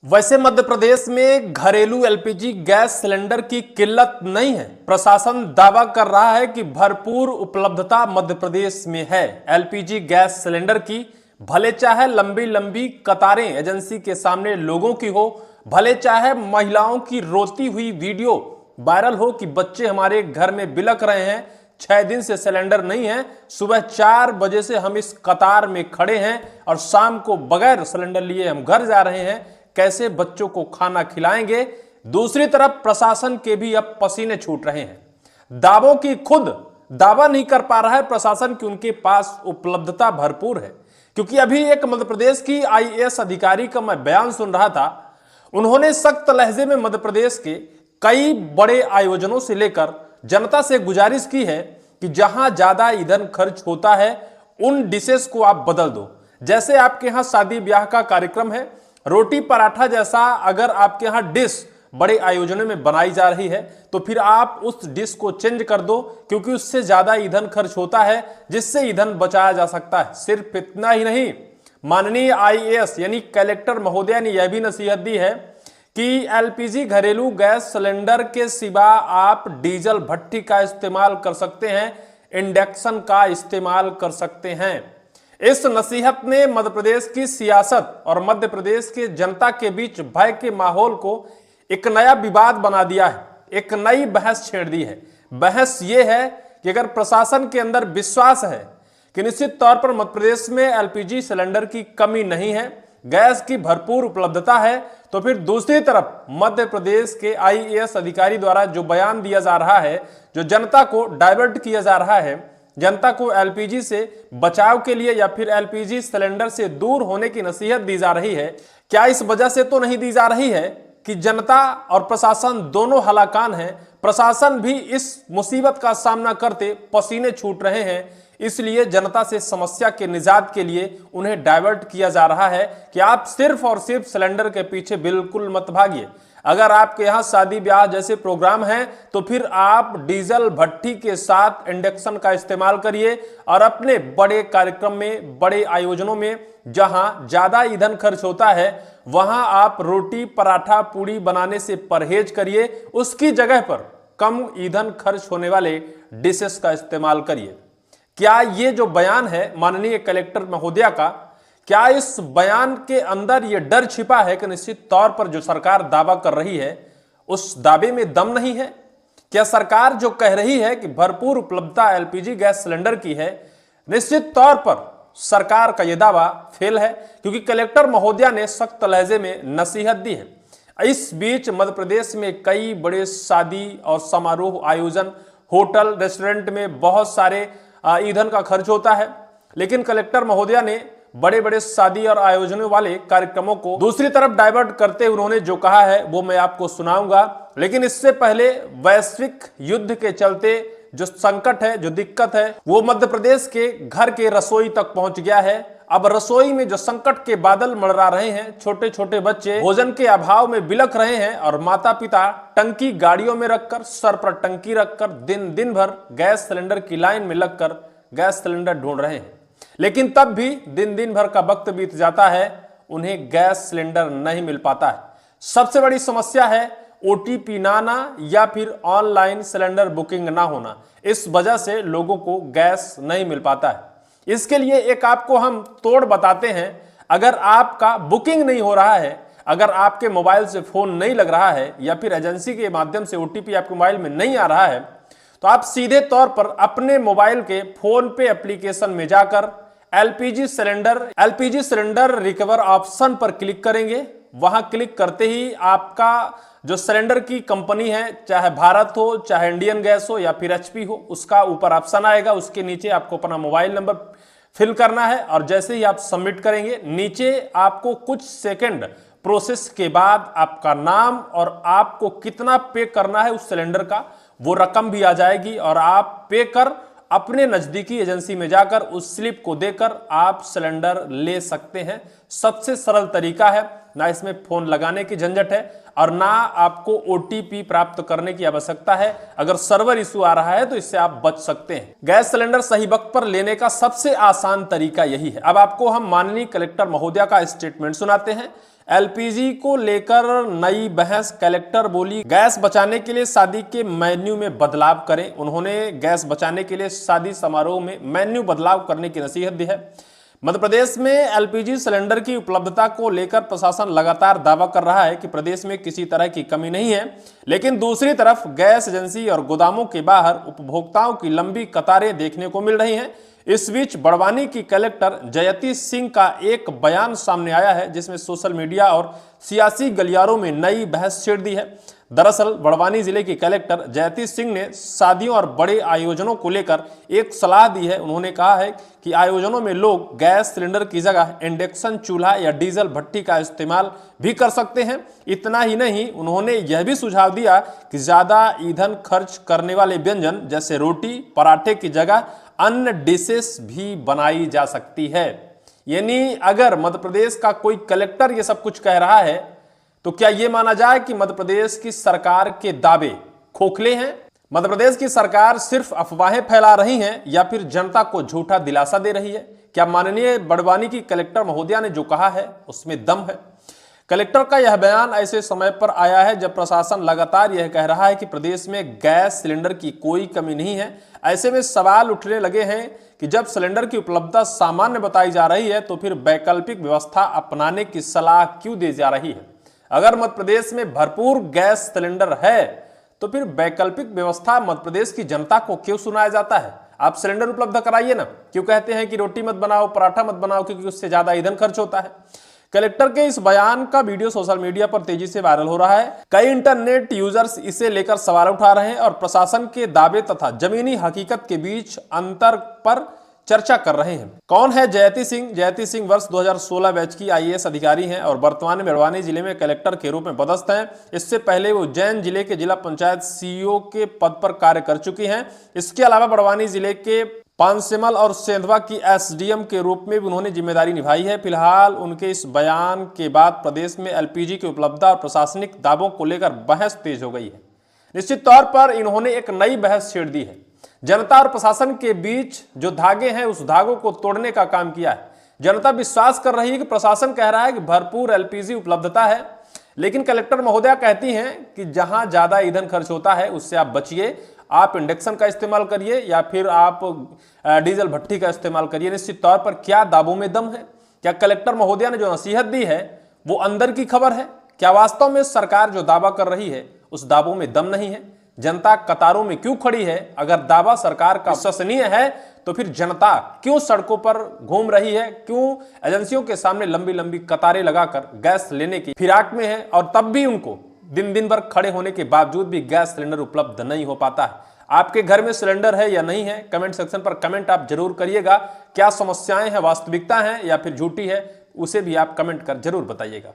वैसे मध्य प्रदेश में घरेलू एलपीजी गैस सिलेंडर की किल्लत नहीं है। प्रशासन दावा कर रहा है कि भरपूर उपलब्धता मध्य प्रदेश में है एलपीजी गैस सिलेंडर की। भले चाहे लंबी लंबी कतारें एजेंसी के सामने लोगों की हो, भले चाहे महिलाओं की रोती हुई वीडियो वायरल हो कि बच्चे हमारे घर में बिलख रहे हैं, 6 दिन से सिलेंडर नहीं है, सुबह 4 बजे से हम इस कतार में खड़े हैं और शाम को बगैर सिलेंडर लिए हम घर जा रहे हैं, कैसे बच्चों को खाना खिलाएंगे। दूसरी तरफ प्रशासन के भी अब पसीने छूट रहे हैं। दावों की खुद दावा नहीं कर पा रहा है प्रशासन कि उनके पास उपलब्धता भरपूर है। क्योंकि अभी एक मध्य प्रदेश की आईएएस अधिकारी का मैं बयान सुन रहा था। उन्होंने सख्त लहजे में मध्य प्रदेश के कई बड़े आयोजनों से लेकर जनता से गुजारिश की है कि जहां ज्यादा ईंधन खर्च होता है उन डिशेस को आप बदल दो। जैसे आपके यहां शादी ब्याह का कार्यक्रम है, रोटी पराठा जैसा अगर आपके यहां डिश बड़े आयोजनों में बनाई जा रही है तो फिर आप उस डिश को चेंज कर दो, क्योंकि उससे ज्यादा ईंधन खर्च होता है, जिससे ईंधन बचाया जा सकता है। सिर्फ इतना ही नहीं, माननीय आईएएस यानी कलेक्टर महोदया ने यह भी नसीहत दी है कि एलपीजी घरेलू गैस सिलेंडर के सिवा आप डीजल भट्टी का इस्तेमाल कर सकते हैं, इंडक्शन का इस्तेमाल कर सकते हैं। इस नसीहत ने मध्य प्रदेश की सियासत और मध्य प्रदेश के जनता के बीच भय के माहौल को एक नया विवाद बना दिया है, एक नई बहस छेड़ दी है। बहस यह है कि अगर प्रशासन के अंदर विश्वास है कि निश्चित तौर पर मध्य प्रदेश में एलपीजी सिलेंडर की कमी नहीं है, गैस की भरपूर उपलब्धता है, तो फिर दूसरी तरफ मध्य प्रदेश के आईएएस अधिकारी द्वारा जो बयान दिया जा रहा है, जो जनता को डाइवर्ट किया जा रहा है, जनता को एलपीजी से बचाव के लिए या फिर एलपीजी सिलेंडर से दूर होने की नसीहत दी जा रही है, क्या इस वजह से तो नहीं दी जा रही है कि जनता और प्रशासन दोनों हलाकान हैं। प्रशासन भी इस मुसीबत का सामना करते पसीने छूट रहे हैं, इसलिए जनता से समस्या के निजात के लिए उन्हें डाइवर्ट किया जा रहा है कि आप सिर्फ और सिर्फ सिलेंडर के पीछे बिल्कुल मत भागिए। अगर आपके यहाँ शादी ब्याह जैसे प्रोग्राम हैं तो फिर आप डीजल भट्टी के साथ इंडक्शन का इस्तेमाल करिए और अपने बड़े कार्यक्रम में, बड़े आयोजनों में जहां ज्यादा ईंधन खर्च होता है वहां आप रोटी पराठा पूड़ी बनाने से परहेज करिए, उसकी जगह पर कम ईंधन खर्च होने वाले डिशेस का इस्तेमाल करिए। क्या ये जो बयान है माननीय कलेक्टर महोदया का, क्या इस बयान के अंदर यह डर छिपा है कि निश्चित तौर पर जो सरकार दावा कर रही है उस दावे में दम नहीं है? क्या सरकार जो कह रही है कि भरपूर उपलब्धता एलपीजी गैस सिलेंडर की है, निश्चित तौर पर सरकार का यह दावा फेल है? क्योंकि कलेक्टर महोदया ने सख्त लहजे में नसीहत दी है। इस बीच मध्य प्रदेश में कई बड़े शादी और समारोह आयोजन, होटल रेस्टोरेंट में बहुत सारे ईंधन का खर्च होता है, लेकिन कलेक्टर महोदया ने बड़े बड़े शादी और आयोजनों वाले कार्यक्रमों को दूसरी तरफ डाइवर्ट करते उन्होंने जो कहा है वो मैं आपको सुनाऊंगा। लेकिन इससे पहले वैश्विक युद्ध के चलते जो संकट है, जो दिक्कत है, वो मध्य प्रदेश के घर के रसोई तक पहुंच गया है। अब रसोई में जो संकट के बादल मंडरा रहे हैं, छोटे छोटे बच्चे भोजन के अभाव में बिलख रहे हैं और माता पिता टंकी गाड़ियों में रखकर, सर पर टंकी रखकर दिन दिन भर गैस सिलेंडर की लाइन में लगकर गैस सिलेंडर ढूंढ रहे हैं। लेकिन तब भी दिन दिन भर का वक्त बीत जाता है, उन्हें गैस सिलेंडर नहीं मिल पाता है। सबसे बड़ी समस्या है ओटीपी ना आना या फिर ऑनलाइन सिलेंडर बुकिंग ना होना। इस वजह से लोगों को गैस नहीं मिल पाता है। इसके लिए एक आपको हम तोड़ बताते हैं। अगर आपका बुकिंग नहीं हो रहा है, अगर आपके मोबाइल से फोन नहीं लग रहा है या फिर एजेंसी के माध्यम से ओटीपी आपके मोबाइल में नहीं आ रहा है, तो आप सीधे तौर पर अपने मोबाइल के फोन पे एप्लीकेशन में जाकर एलपीजी सिलेंडर रिकवर ऑप्शन पर क्लिक करेंगे। वहां क्लिक करते ही आपका जो सिलेंडर की कंपनी है, चाहे भारत हो, चाहे इंडियन गैस हो या फिर एचपी हो, उसका ऊपर ऑप्शन आएगा। उसके नीचे आपको अपना मोबाइल नंबर फिल करना है और जैसे ही आप सबमिट करेंगे, नीचे आपको कुछ सेकंड प्रोसेस के बाद आपका नाम और आपको कितना पे करना है उस सिलेंडर का वो रकम भी आ जाएगी और आप पे कर अपने नजदीकी एजेंसी में जाकर उस स्लिप को देकर आप सिलेंडर ले सकते हैं। सबसे सरल तरीका है, ना इसमें फोन लगाने की झंझट है और ना आपको ओटीपी प्राप्त करने की आवश्यकता है। अगर सर्वर इशू आ रहा है तो इससे आप बच सकते हैं। गैस सिलेंडर सही वक्त पर लेने का सबसे आसान तरीका यही है। अब आपको हम माननीय कलेक्टर महोदया का स्टेटमेंट सुनाते हैं। एलपीजी को लेकर नई बहस। कलेक्टर बोली गैस बचाने के लिए शादी के मेन्यू में बदलाव करें। उन्होंने गैस बचाने के लिए शादी समारोह में मेन्यू बदलाव करने की नसीहत दी है। मध्य प्रदेश में एलपीजी सिलेंडर की उपलब्धता को लेकर प्रशासन लगातार दावा कर रहा है कि प्रदेश में किसी तरह की कमी नहीं है, लेकिन दूसरी तरफ गैस एजेंसी और गोदामों के बाहर उपभोक्ताओं की लंबी कतारें देखने को मिल रही हैं। इस बीच बड़वानी की कलेक्टर जयती सिंह का एक बयान सामने आया है, जिसमें सोशल मीडिया और सियासी गलियारों में नई बहस छेड़ दी है। दरअसल बड़वानी जिले की कलेक्टर जयती सिंह ने शादियों और बड़े आयोजनों को लेकर एक सलाह दी है। उन्होंने कहा है कि आयोजनों में लोग गैस सिलेंडर की जगह इंडक्शन चूल्हा या डीजल भट्टी का इस्तेमाल भी कर सकते हैं। इतना ही नहीं, उन्होंने यह भी सुझाव दिया कि ज्यादा ईंधन खर्च करने वाले व्यंजन जैसे रोटी पराठे की जगह अन्य डिशेस भी बनाई जा सकती है। यानी अगर मध्य प्रदेश का कोई कलेक्टर ये सब कुछ कह रहा है तो क्या यह माना जाए कि मध्य प्रदेश की सरकार के दावे खोखले हैं? मध्य प्रदेश की सरकार सिर्फ अफवाहें फैला रही है या फिर जनता को झूठा दिलासा दे रही है? क्या माननीय बड़वानी की कलेक्टर महोदया ने जो कहा है उसमें दम है? कलेक्टर का यह बयान ऐसे समय पर आया है जब प्रशासन लगातार यह कह रहा है कि प्रदेश में गैस सिलेंडर की कोई कमी नहीं है। ऐसे में सवाल उठने लगे हैं कि जब सिलेंडर की उपलब्धता सामान्य बताई जा रही है तो फिर वैकल्पिक व्यवस्था अपनाने की सलाह क्यों दी जा रही है? अगर मध्य प्रदेश में भरपूर गैस सिलेंडर है तो फिर वैकल्पिक व्यवस्था मध्य प्रदेश की जनता को क्यों सुनाया जाता है? आप सिलेंडर उपलब्ध कराइए ना। क्यों कहते हैं कि रोटी मत बनाओ, पराठा मत बनाओ, क्योंकि उससे ज्यादा ईंधन खर्च होता है। कलेक्टर के इस बयान का वीडियो सोशल मीडिया पर तेजी से वायरल हो रहा है। कई इंटरनेट यूजर्स इसे लेकर सवाल उठा रहे हैं और प्रशासन के दावे तथा जमीनी हकीकत के बीच अंतर पर चर्चा कर रहे हैं। कौन है जयती सिंह? जयती सिंह वर्ष 2016 बैच की आईएएस अधिकारी हैं और वर्तमान में बड़वानी जिले में कलेक्टर के रूप में पदस्थ हैं। इससे पहले वो उज्जैन जिले के जिला पंचायत सीईओ के पद पर कार्य कर चुकी हैं। इसके अलावा बड़वानी जिले के पानसेमल और सेंधवा की एसडीएम के रूप में भी उन्होंने जिम्मेदारी निभाई है। फिलहाल उनके इस बयान के बाद प्रदेश में एलपीजी की उपलब्धता और प्रशासनिक दावों को लेकर बहस तेज हो गई है। निश्चित तौर पर इन्होंने एक नई बहस छेड़ दी है। जनता और प्रशासन के बीच जो धागे हैं उस धागों को तोड़ने का काम किया है। जनता विश्वास कर रही है कि प्रशासन कह रहा है कि भरपूर एलपीजी उपलब्धता है, लेकिन कलेक्टर महोदया कहती हैं कि जहां ज्यादा ईंधन खर्च होता है उससे आप बचिए, आप इंडक्शन का इस्तेमाल करिए या फिर आप डीजल भट्टी का इस्तेमाल करिए। निश्चित तौर पर क्या दावों में दम है? क्या कलेक्टर महोदया ने जो नसीहत दी है वो अंदर की खबर है? क्या वास्तव में सरकार जो दावा कर रही है उस दावों में दम नहीं है? जनता कतारों में क्यों खड़ी है? अगर दावा सरकार का विश्वसनीय है तो फिर जनता क्यों सड़कों पर घूम रही है? क्यों एजेंसियों के सामने लंबी लंबी कतारें लगाकर गैस लेने की फिराक में है और तब भी उनको दिन दिन भर खड़े होने के बावजूद भी गैस सिलेंडर उपलब्ध नहीं हो पाता है? आपके घर में सिलेंडर है या नहीं है? कमेंट सेक्शन पर कमेंट आप जरूर करिएगा। क्या समस्याएं हैं, वास्तविकता है या फिर झूठी है, उसे भी आप कमेंट कर जरूर बताइएगा।